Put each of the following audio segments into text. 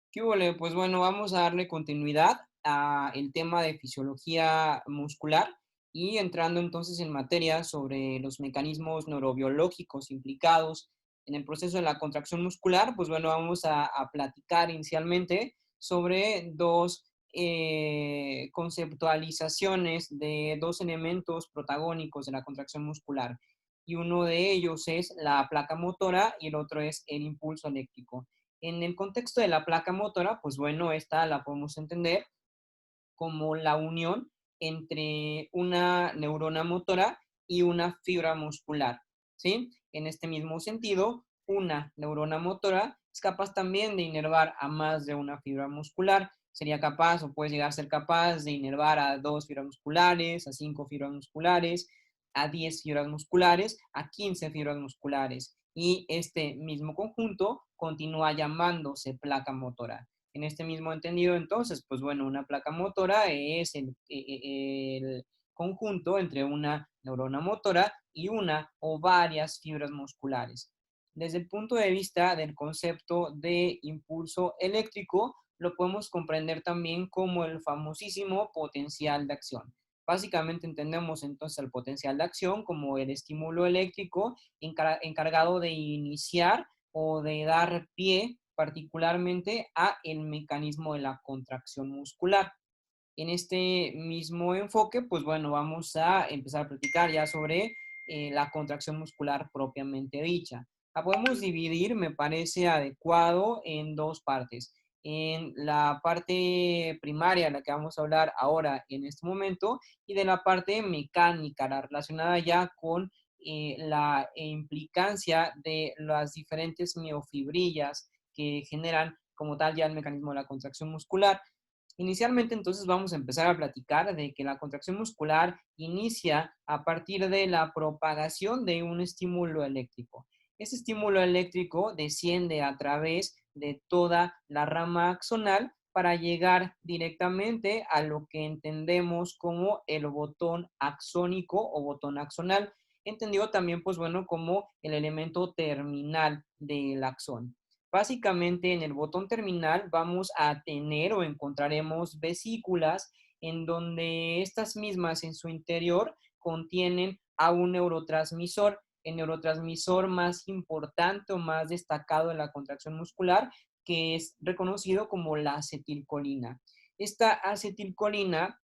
¿Qué húbole? Pues bueno, vamos a darle continuidad a el tema de fisiología muscular y entrando entonces en materia sobre los mecanismos neurobiológicos implicados en el proceso de la contracción muscular, pues bueno, vamos a platicar inicialmente sobre dos conceptualizaciones de dos elementos protagónicos de la contracción muscular. Y uno de ellos es la placa motora y el otro es el impulso eléctrico. En el contexto de la placa motora, pues bueno, esta la podemos entender como la unión entre una neurona motora y una fibra muscular, ¿sí? En este mismo sentido, una neurona motora es capaz también de inervar a más de una fibra muscular. Sería capaz o puede llegar a ser capaz de inervar a 2 fibras musculares, a 5 fibras musculares, a 10 fibras musculares, a 15 fibras musculares. Y este mismo conjunto continúa llamándose placa motora. En este mismo entendido, entonces, pues bueno, una placa motora es el conjunto entre una neurona motora y una o varias fibras musculares. Desde el punto de vista del concepto de impulso eléctrico, lo podemos comprender también como el famosísimo potencial de acción. Básicamente entendemos entonces el potencial de acción como el estímulo eléctrico encargado de iniciar o de dar pie particularmente a el mecanismo de la contracción muscular. En este mismo enfoque, pues bueno, vamos a empezar a platicar ya sobre la contracción muscular propiamente dicha. La podemos dividir, me parece adecuado, en dos partes. En la parte primaria, la que vamos a hablar ahora en este momento, y de la parte mecánica, la relacionada ya con la implicancia de las diferentes miofibrillas que generan como tal ya el mecanismo de la contracción muscular. Inicialmente, entonces, vamos a empezar a platicar de que la contracción muscular inicia a partir de la propagación de un estímulo eléctrico. Ese estímulo eléctrico desciende a través de toda la rama axonal para llegar directamente a lo que entendemos como el botón axónico o botón axonal, entendido también, pues bueno, como el elemento terminal del axón. Básicamente en el botón terminal vamos a tener o encontraremos vesículas en donde estas mismas en su interior contienen a un neurotransmisor, el neurotransmisor más importante o más destacado de la contracción muscular, que es reconocido como la acetilcolina. Esta acetilcolina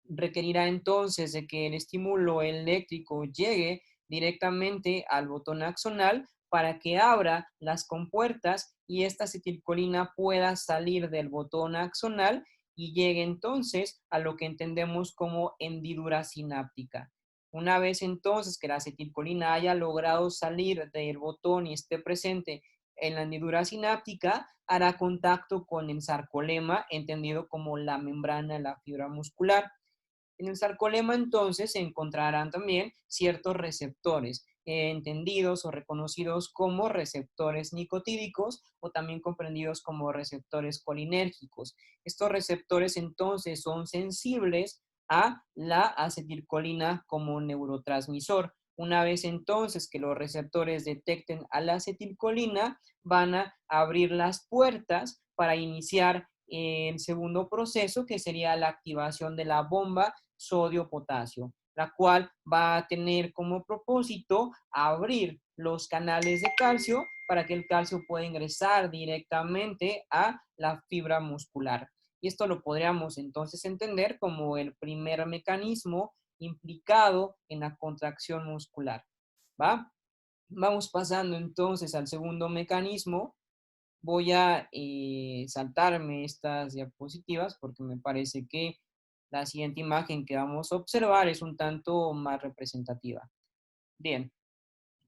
requerirá entonces de que el estímulo eléctrico llegue directamente al botón axonal para que abra las compuertas y esta acetilcolina pueda salir del botón axonal y llegue entonces a lo que entendemos como hendidura sináptica. Una vez entonces que la acetilcolina haya logrado salir del botón y esté presente en la hendidura sináptica, hará contacto con el sarcolema, entendido como la membrana de la fibra muscular. En el sarcolema entonces se encontrarán también ciertos receptores, entendidos o reconocidos como receptores nicotídicos o también comprendidos como receptores colinérgicos. Estos receptores entonces son sensibles a la acetilcolina como neurotransmisor. Una vez entonces que los receptores detecten a la acetilcolina, van a abrir las puertas para iniciar el segundo proceso, que sería la activación de la bomba sodio-potasio, la cual va a tener como propósito abrir los canales de calcio para que el calcio pueda ingresar directamente a la fibra muscular. Y esto lo podríamos entonces entender como el primer mecanismo implicado en la contracción muscular. ¿Va? Vamos pasando entonces al segundo mecanismo. Voy a saltarme estas diapositivas porque me parece que la siguiente imagen que vamos a observar es un tanto más representativa. Bien,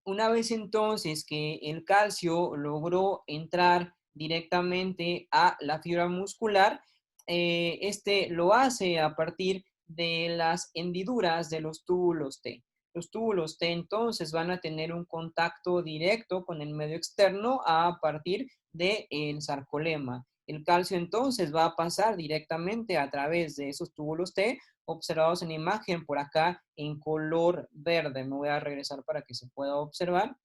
una vez entonces que el calcio logró entrar directamente a la fibra muscular, este lo hace a partir de las hendiduras de los túbulos T. Los túbulos T entonces van a tener un contacto directo con el medio externo a partir del sarcolema. El calcio entonces va a pasar directamente a través de esos túbulos T observados en la imagen por acá en color verde. Me voy a regresar para que se pueda observar.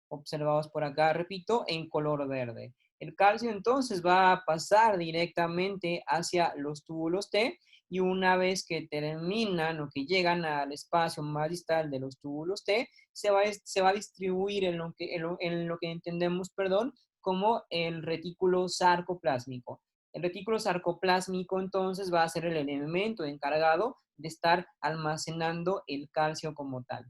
Observados por acá, repito, en color verde. El calcio entonces va a pasar directamente hacia los túbulos T y una vez que terminan o que llegan al espacio más distal de los túbulos T, se va a distribuir en lo que entendemos, perdón, como el retículo sarcoplásmico. El retículo sarcoplásmico entonces va a ser el elemento encargado de estar almacenando el calcio como tal.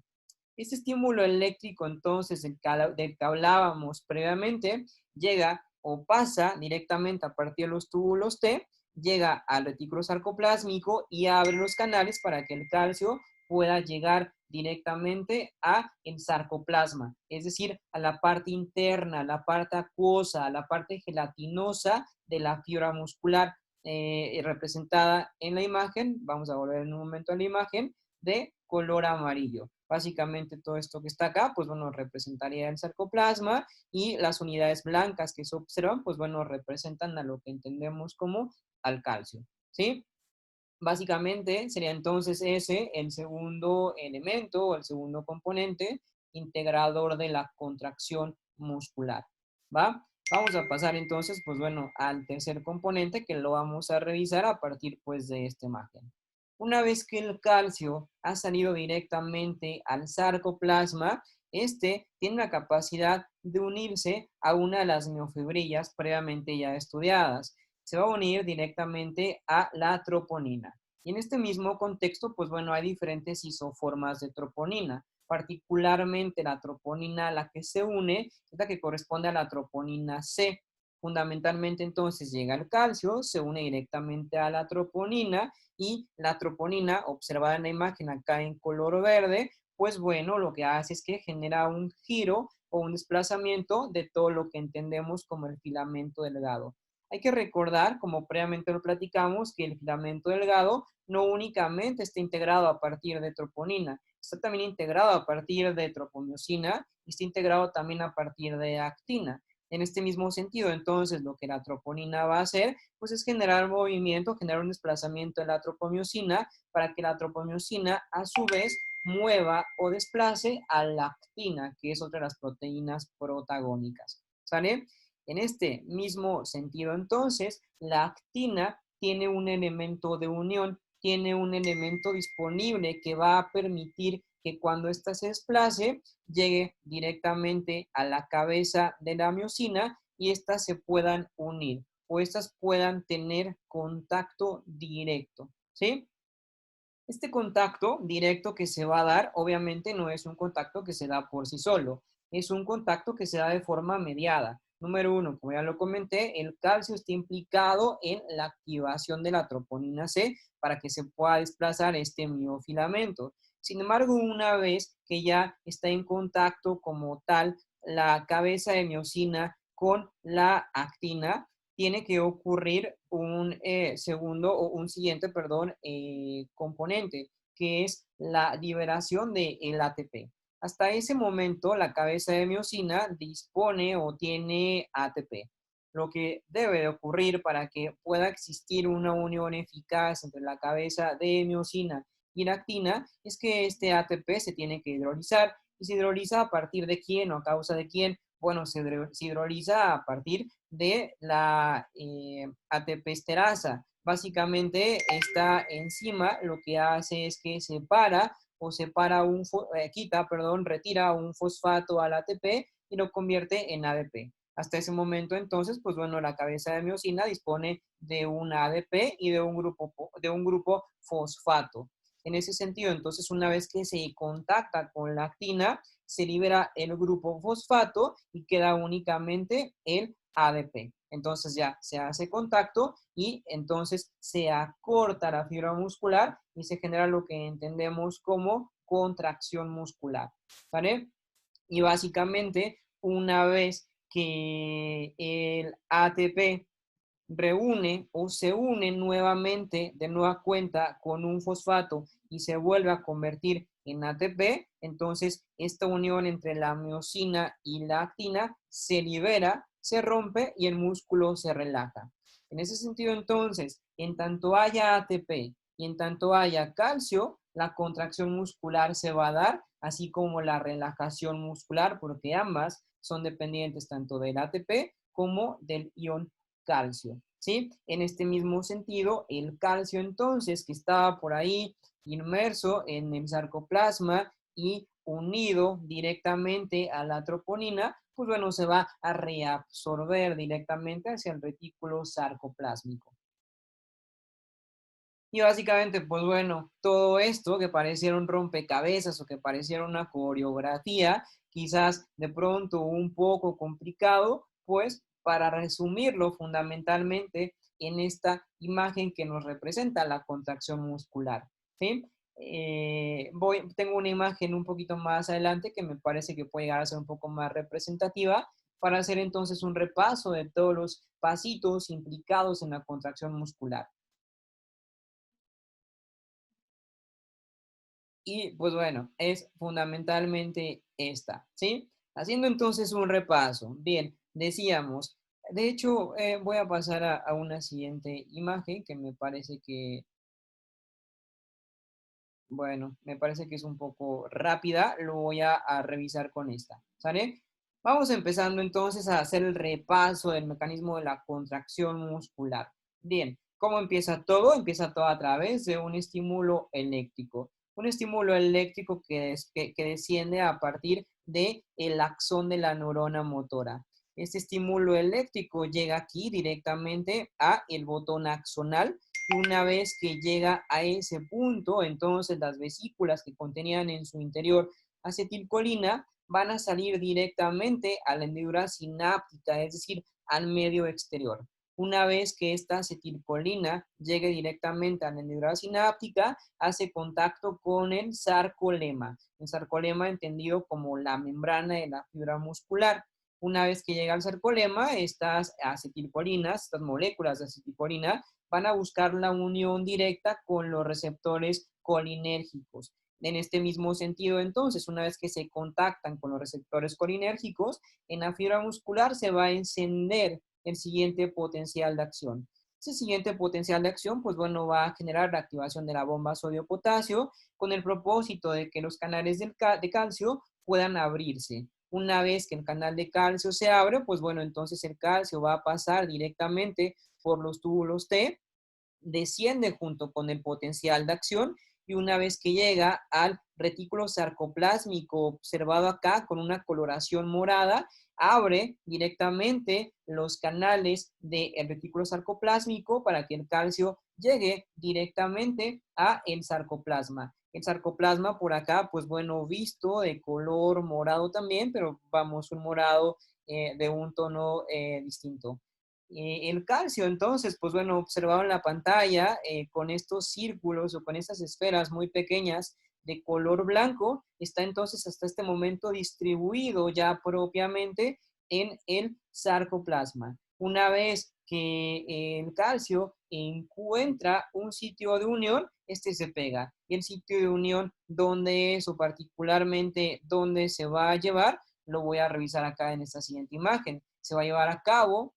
Este estímulo eléctrico, entonces, del que hablábamos previamente, llega o pasa directamente a partir de los túbulos T, llega al retículo sarcoplásmico y abre los canales para que el calcio pueda llegar directamente a el sarcoplasma, es decir, a la parte interna, a la parte acuosa, a la parte gelatinosa de la fibra muscular, representada en la imagen. Vamos a volver en un momento a la imagen de color amarillo. Básicamente todo esto que está acá, pues bueno, representaría el sarcoplasma y las unidades blancas que se observan, pues bueno, representan a lo que entendemos como al calcio, ¿sí? Básicamente sería entonces ese el segundo elemento o el segundo componente integrador de la contracción muscular, ¿va? Vamos a pasar entonces, pues bueno, al tercer componente que lo vamos a revisar a partir pues de esta imagen. Una vez que el calcio ha salido directamente al sarcoplasma, este tiene la capacidad de unirse a una de las miofibrillas previamente ya estudiadas. Se va a unir directamente a la troponina. Y en este mismo contexto, pues bueno, hay diferentes isoformas de troponina. Particularmente la troponina a la que se une es la que corresponde a la troponina C. Fundamentalmente entonces llega el calcio, se une directamente a la troponina y la troponina, observada en la imagen acá en color verde, pues bueno, lo que hace es que genera un giro o un desplazamiento de todo lo que entendemos como el filamento delgado. Hay que recordar, como previamente lo platicamos, que el filamento delgado no únicamente está integrado a partir de troponina, está también integrado a partir de tropomiosina y está integrado también a partir de actina. En este mismo sentido, entonces, lo que la troponina va a hacer, pues es generar movimiento, generar un desplazamiento de la tropomiosina para que la tropomiosina, a su vez, mueva o desplace a la actina, que es otra de las proteínas protagónicas. ¿Sale? En este mismo sentido, entonces, la actina tiene un elemento de unión, tiene un elemento disponible que va a permitir que cuando ésta se desplace, llegue directamente a la cabeza de la miosina y éstas se puedan unir o estas puedan tener contacto directo, ¿sí? Este contacto directo que se va a dar, obviamente no es un contacto que se da por sí solo, es un contacto que se da de forma mediada. Número uno, como ya lo comenté, el calcio está implicado en la activación de la troponina C para que se pueda desplazar este miofilamento. Sin embargo, una vez que ya está en contacto como tal la cabeza de miosina con la actina, tiene que ocurrir un segundo o un siguiente, perdón, componente, que es la liberación del ATP. Hasta ese momento, la cabeza de miosina dispone o tiene ATP. Lo que debe de ocurrir para que pueda existir una unión eficaz entre la cabeza de miosina y la actina es que este ATP se tiene que hidrolizar. ¿Y se hidroliza a partir de quién o a causa de quién? Bueno, se hidroliza a partir de la ATP esterasa. Básicamente, esta enzima lo que hace es que retira un fosfato al ATP y lo convierte en ADP. Hasta ese momento, entonces, pues bueno, la cabeza de miosina dispone de un ADP y de un grupo fosfato. En ese sentido, entonces, una vez que se contacta con la actina, se libera el grupo fosfato y queda únicamente el ADP. Entonces ya se hace contacto y entonces se acorta la fibra muscular y se genera lo que entendemos como contracción muscular. ¿Vale? Y básicamente, una vez que el ATP reúne o se une nuevamente de nueva cuenta con un fosfato y se vuelve a convertir en ATP, entonces esta unión entre la miosina y la actina se libera, se rompe y el músculo se relaja. En ese sentido, entonces, en tanto haya ATP y en tanto haya calcio, la contracción muscular se va a dar, así como la relajación muscular, porque ambas son dependientes tanto del ATP como del ion calcio, ¿sí? En este mismo sentido, el calcio entonces que estaba por ahí inmerso en el sarcoplasma y unido directamente a la troponina, pues bueno, se va a reabsorber directamente hacia el retículo sarcoplásmico. Y básicamente, pues bueno, todo esto que pareciera un rompecabezas o que pareciera una coreografía, quizás de pronto un poco complicado, pues para resumirlo fundamentalmente en esta imagen que nos representa la contracción muscular, ¿sí? Tengo una imagen un poquito más adelante que me parece que puede llegar a ser un poco más representativa para hacer entonces un repaso de todos los pasitos implicados en la contracción muscular. Y pues bueno, es fundamentalmente esta, ¿sí? Haciendo entonces un repaso. Bien, decíamos, de hecho, voy a pasar a una siguiente imagen que me parece que, bueno, me parece que es un poco rápida, lo voy a revisar con esta, ¿sale? Vamos empezando entonces a hacer el repaso del mecanismo de la contracción muscular. Bien, ¿cómo empieza todo? Empieza todo a través de un estímulo eléctrico. Un estímulo eléctrico que desciende a partir del axón de la neurona motora. Este estímulo eléctrico llega aquí directamente a el botón axonal y una vez que llega a ese punto, entonces las vesículas que contenían en su interior acetilcolina van a salir directamente a la hendidura sináptica, es decir, al medio exterior. Una vez que esta acetilcolina llegue directamente a la hendidura sináptica, hace contacto con el sarcolema entendido como la membrana de la fibra muscular. Una vez que llega al sarcolema, estas acetilcolinas, estas moléculas de acetilcolina, van a buscar la unión directa con los receptores colinérgicos. En este mismo sentido, entonces, una vez que se contactan con los receptores colinérgicos, en la fibra muscular se va a encender el siguiente potencial de acción. Ese siguiente potencial de acción, pues bueno, va a generar la activación de la bomba sodio-potasio con el propósito de que los canales de calcio puedan abrirse. Una vez que el canal de calcio se abre, pues bueno, entonces el calcio va a pasar directamente por los túbulos T, desciende junto con el potencial de acción y una vez que llega al retículo sarcoplásmico observado acá con una coloración morada, abre directamente los canales del retículo sarcoplásmico para que el calcio llegue directamente a el sarcoplasma. El sarcoplasma por acá, pues bueno, visto de color morado también, pero vamos, un morado de un tono distinto. El calcio, entonces, pues bueno, observado en la pantalla con estos círculos o con estas esferas muy pequeñas de color blanco, está entonces hasta este momento distribuido ya propiamente en el sarcoplasma. Una vez que el calcio encuentra un sitio de unión, este se pega. Y el sitio de unión, ¿dónde es o particularmente dónde se va a llevar? Lo voy a revisar acá en esta siguiente imagen. Se va a llevar a cabo,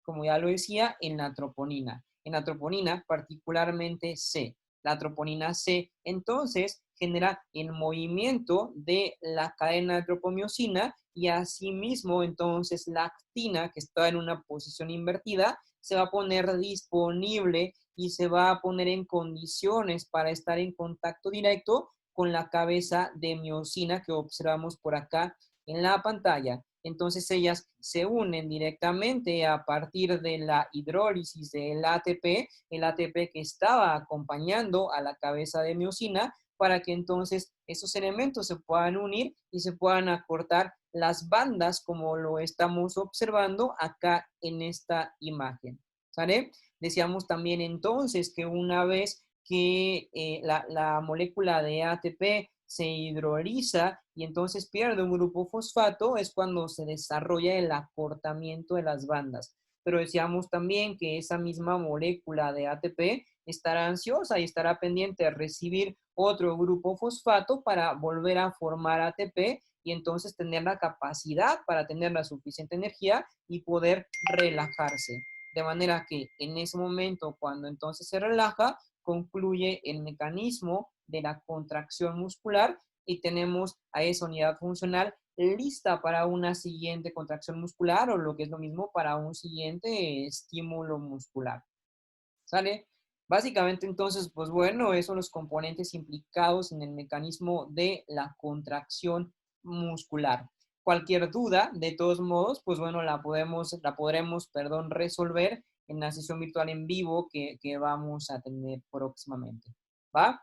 como ya lo decía, en la troponina. En la troponina, particularmente C. La troponina C, entonces, genera el movimiento de la cadena de tropomiosina y asimismo, entonces, la actina, que está en una posición invertida, se va a poner disponible y se va a poner en condiciones para estar en contacto directo con la cabeza de miosina que observamos por acá en la pantalla. Entonces ellas se unen directamente a partir de la hidrólisis del ATP, el ATP que estaba acompañando a la cabeza de miosina, para que entonces esos elementos se puedan unir y se puedan acortar las bandas como lo estamos observando acá en esta imagen. ¿Sale? Decíamos también entonces que una vez que la molécula de ATP se hidroliza y entonces pierde un grupo fosfato, es cuando se desarrolla el acortamiento de las bandas. Pero decíamos también que esa misma molécula de ATP estará ansiosa y estará pendiente de recibir otro grupo fosfato para volver a formar ATP y entonces tener la capacidad para tener la suficiente energía y poder relajarse. De manera que en ese momento, cuando entonces se relaja, concluye el mecanismo de la contracción muscular y tenemos a esa unidad funcional lista para una siguiente contracción muscular o lo que es lo mismo para un siguiente estímulo muscular. ¿Sale? Básicamente, entonces, pues bueno, esos son los componentes implicados en el mecanismo de la contracción muscular. Cualquier duda, de todos modos, pues bueno, la podremos, perdón, resolver en la sesión virtual en vivo que vamos a tener próximamente. ¿Va?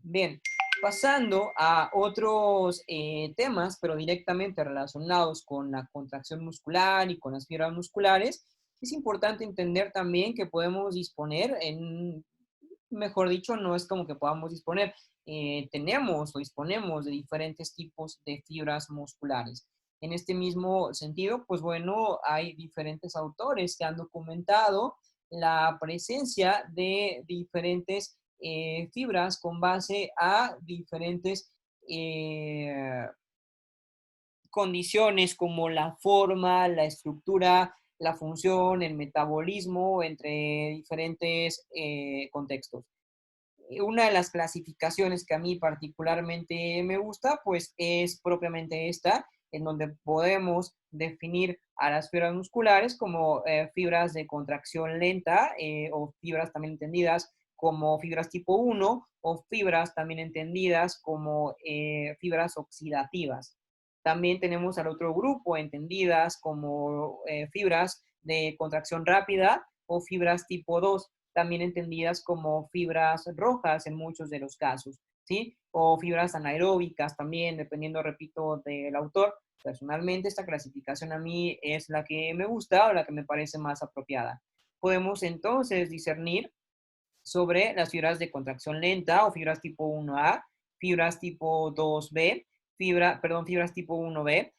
Bien, pasando a otros temas, pero directamente relacionados con la contracción muscular y con las fibras musculares, es importante entender también que podemos disponer mejor dicho, no es como que podamos disponer, tenemos o disponemos de diferentes tipos de fibras musculares. En este mismo sentido, pues bueno, hay diferentes autores que han documentado la presencia de diferentes fibras con base a diferentes condiciones como la forma, la estructura, la función, el metabolismo, entre diferentes contextos. Una de las clasificaciones que a mí particularmente me gusta, pues es propiamente esta, en donde podemos definir a las fibras musculares como fibras de contracción lenta o fibras también entendidas como fibras tipo 1 o fibras también entendidas como fibras oxidativas. También tenemos al otro grupo entendidas como fibras de contracción rápida o fibras tipo 2 también entendidas como fibras rojas en muchos de los casos, ¿sí? O fibras anaeróbicas también, dependiendo, repito, del autor. Personalmente, esta clasificación a mí es la que me gusta o la que me parece más apropiada. Podemos entonces discernir sobre las fibras de contracción lenta o fibras tipo 1A, fibras tipo 2B, fibras tipo 1B,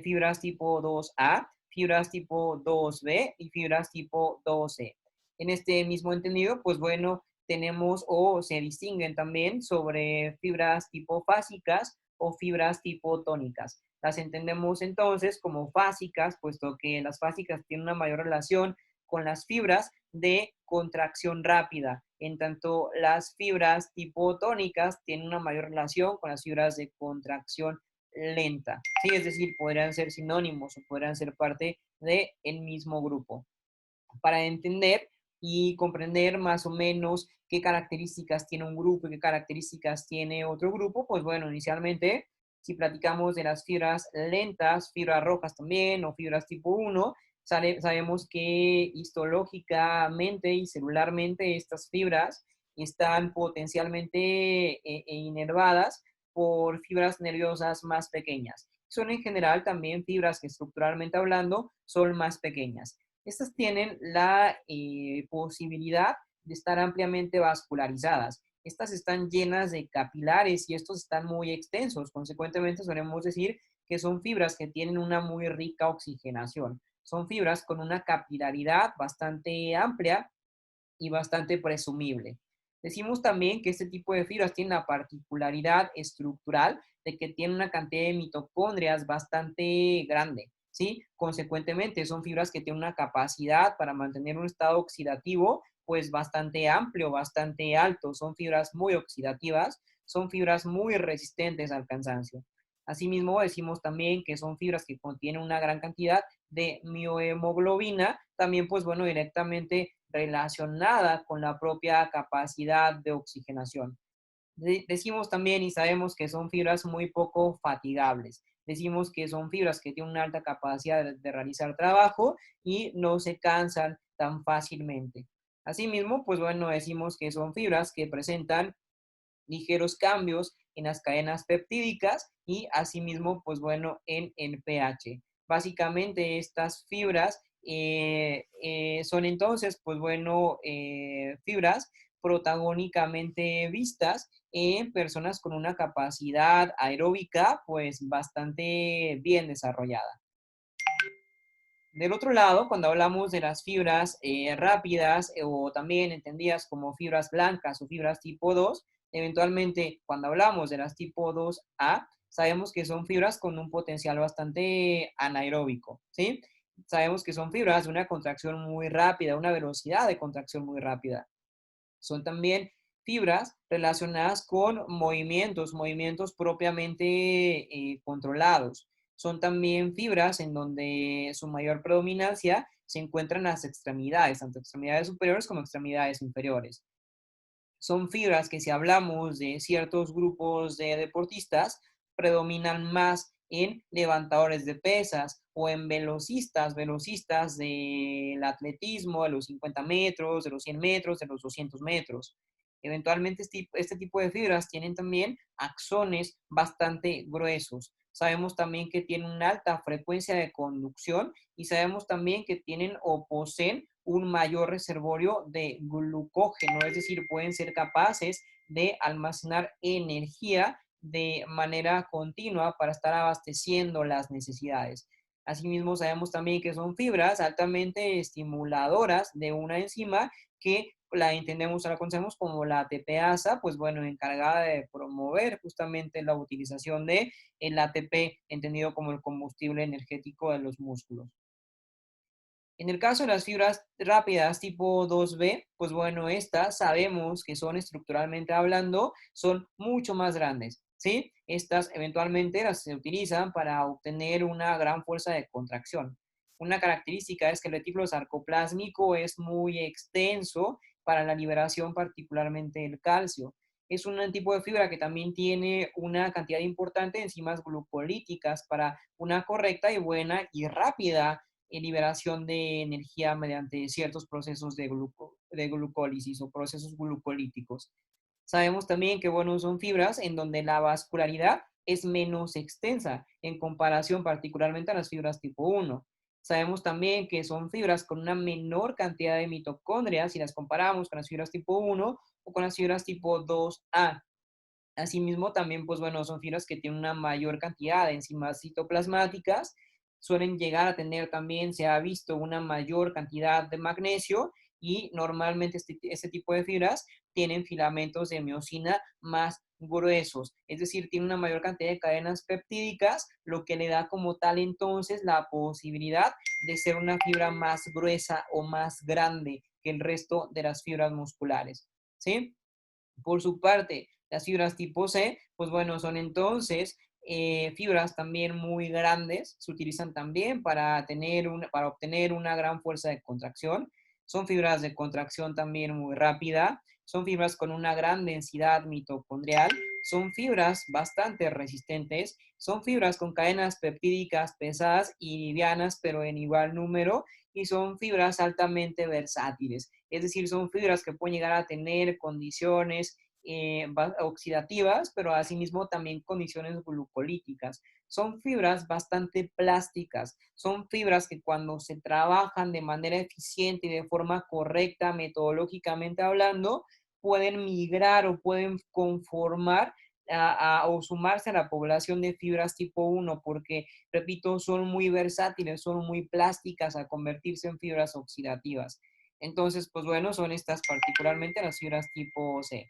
fibras tipo 2A, fibras tipo 2B y fibras tipo 2C. En este mismo entendido, pues bueno, tenemos o se distinguen también sobre fibras tipo fásicas o fibras tipo tónicas. Las entendemos entonces como fásicas, puesto que las fásicas tienen una mayor relación con las fibras de contracción rápida, en tanto las fibras tipo tónicas tienen una mayor relación con las fibras de contracción lenta. Sí, es decir, podrían ser sinónimos o podrían ser parte del mismo grupo. Para entender y comprender más o menos qué características tiene un grupo y qué características tiene otro grupo, pues bueno, inicialmente, si platicamos de las fibras lentas, fibras rojas también, o fibras tipo 1, sabemos que histológicamente y celularmente estas fibras están potencialmente inervadas por fibras nerviosas más pequeñas. Son en general también fibras que estructuralmente hablando son más pequeñas. Estas tienen la posibilidad de estar ampliamente vascularizadas. Estas están llenas de capilares y estos están muy extensos. Consecuentemente, solemos decir que son fibras que tienen una muy rica oxigenación. Son fibras con una capilaridad bastante amplia y bastante presumible. Decimos también que este tipo de fibras tiene la particularidad estructural de que tiene una cantidad de mitocondrias bastante grande, ¿sí? Consecuentemente, son fibras que tienen una capacidad para mantener un estado oxidativo pues bastante amplio, bastante alto. Son fibras muy oxidativas, son fibras muy resistentes al cansancio. Asimismo, decimos también que son fibras que contienen una gran cantidad de miohemoglobina, también pues bueno, directamente relacionada con la propia capacidad de oxigenación. Decimos también y sabemos que son fibras muy poco fatigables. Decimos que son fibras que tienen una alta capacidad de realizar trabajo y no se cansan tan fácilmente. Asimismo, pues bueno, decimos que son fibras que presentan ligeros cambios en las cadenas peptídicas y asimismo, pues bueno, en el pH. Básicamente estas fibras son entonces, pues bueno, fibras protagónicamente vistas en personas con una capacidad aeróbica pues bastante bien desarrollada. Del otro lado, cuando hablamos de las fibras rápidas o también entendidas como fibras blancas o fibras tipo 2, eventualmente cuando hablamos de las tipo 2A, sabemos que son fibras con un potencial bastante anaeróbico, ¿sí? Sabemos que son fibras de una contracción muy rápida, una velocidad de contracción muy rápida. Son también fibras relacionadas con movimientos propiamente controlados. son también fibras en donde su mayor predominancia se encuentra en las extremidades, tanto extremidades superiores como extremidades inferiores. Son fibras que si hablamos de ciertos grupos de deportistas, predominan más en levantadores de pesas o en velocistas del atletismo, de los 50 metros, de los 100 metros, de los 200 metros. Eventualmente este tipo de fibras tienen también axones bastante gruesos. Sabemos también que tienen una alta frecuencia de conducción y sabemos también que tienen o poseen un mayor reservorio de glucógeno, es decir, pueden ser capaces de almacenar energía de manera continua para estar abasteciendo las necesidades. Asimismo, sabemos también que son fibras altamente estimuladoras de una enzima que la entendemos, la conocemos como la ATPasa, pues bueno, encargada de promover justamente la utilización de el ATP, entendido como el combustible energético de los músculos. En el caso de las fibras rápidas tipo 2B, pues bueno, estas sabemos que son estructuralmente hablando, son mucho más grandes, ¿sí? Estas eventualmente las se utilizan para obtener una gran fuerza de contracción. Una característica es que el retículo sarcoplásmico es muy extenso para la liberación particularmente del calcio. Es un tipo de fibra que también tiene una cantidad importante de enzimas glucolíticas para una correcta y buena y rápida liberación de energía mediante ciertos procesos de glucólisis o procesos glucolíticos. Sabemos también que, bueno, son fibras en donde la vascularidad es menos extensa en comparación particularmente a las fibras tipo 1. Sabemos también que son fibras con una menor cantidad de mitocondrias si las comparamos con las fibras tipo 1 o con las fibras tipo 2A. Asimismo, también, pues bueno, son fibras que tienen una mayor cantidad de enzimas citoplasmáticas, suelen llegar a tener también, se ha visto, una mayor cantidad de magnesio y normalmente este tipo de fibras tienen filamentos de miosina más gruesos, es decir, tiene una mayor cantidad de cadenas peptídicas, lo que le da como tal entonces la posibilidad de ser una fibra más gruesa o más grande que el resto de las fibras musculares, ¿sí? Por su parte, las fibras tipo C, pues bueno, son entonces fibras también muy grandes, se utilizan también para obtener una gran fuerza de contracción. Son fibras de contracción también muy rápida, son fibras con una gran densidad mitocondrial, son fibras bastante resistentes, son fibras con cadenas peptídicas pesadas y livianas, pero en igual número, y son fibras altamente versátiles. Es decir, son fibras que pueden llegar a tener condiciones oxidativas, pero asimismo también condiciones glucolíticas. Son fibras bastante plásticas, son fibras que cuando se trabajan de manera eficiente y de forma correcta, metodológicamente hablando, pueden migrar o pueden conformar o sumarse a la población de fibras tipo 1, porque, repito, son muy versátiles, son muy plásticas a convertirse en fibras oxidativas. Entonces, pues bueno, son estas particularmente las fibras tipo C.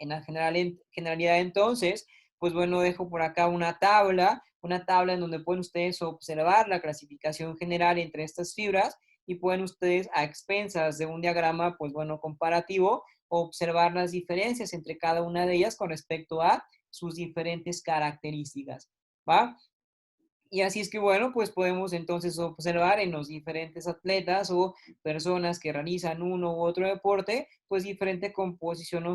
En la generalidad entonces, pues bueno, dejo por acá una tabla en donde pueden ustedes observar la clasificación general entre estas fibras y pueden ustedes a expensas de un diagrama, pues bueno, comparativo, observar las diferencias entre cada una de ellas con respecto a sus diferentes características, ¿va? Y así es que, bueno, pues podemos entonces observar en los diferentes atletas o personas que realizan uno u otro deporte, pues diferente composición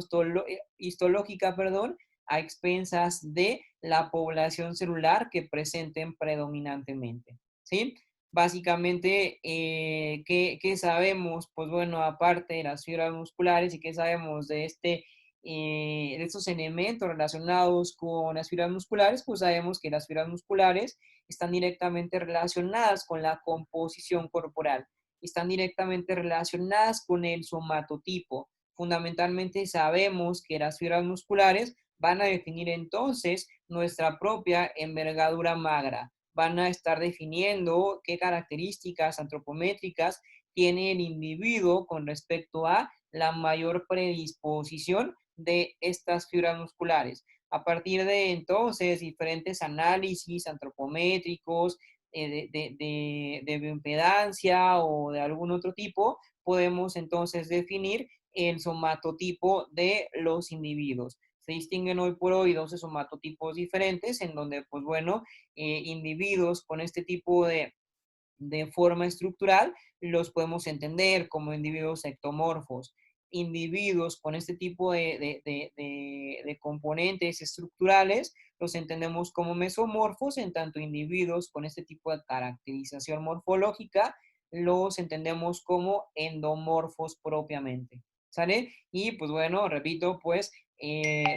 histológica, perdón, a expensas de la población celular que presenten predominantemente, ¿sí? Básicamente, ¿qué sabemos? Pues bueno, aparte de las fibras musculares y qué sabemos de estos elementos relacionados con las fibras musculares, pues sabemos que las fibras musculares están directamente relacionadas con la composición corporal, están directamente relacionadas con el somatotipo. Fundamentalmente sabemos que las fibras musculares van a definir entonces nuestra propia envergadura magra, van a estar definiendo qué características antropométricas tiene el individuo con respecto a la mayor predisposición de estas fibras musculares. A partir de entonces, diferentes análisis antropométricos, de bioimpedancia o de algún otro tipo, podemos entonces definir el somatotipo de los individuos. Se distinguen hoy por hoy 12 somatotipos diferentes en donde, pues bueno, individuos con este tipo de forma estructural, los podemos entender como individuos ectomorfos. Individuos con este tipo de componentes estructurales los entendemos como mesomorfos, en tanto individuos con este tipo de caracterización morfológica los entendemos como endomorfos propiamente. ¿Sale? Y pues bueno, repito, pues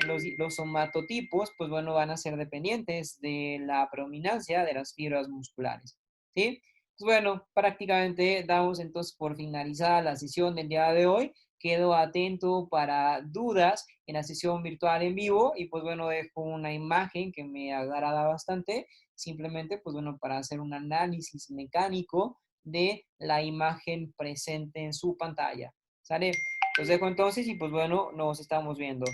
los somatotipos, pues bueno, van a ser dependientes de la predominancia de las fibras musculares. ¿Sí? Pues bueno, prácticamente damos entonces por finalizada la sesión del día de hoy. Quedo atento para dudas en la sesión virtual en vivo y pues bueno, dejo una imagen que me agrada bastante, simplemente pues bueno, para hacer un análisis mecánico de la imagen presente en su pantalla. ¿Sale? Los dejo entonces y pues bueno, nos estamos viendo.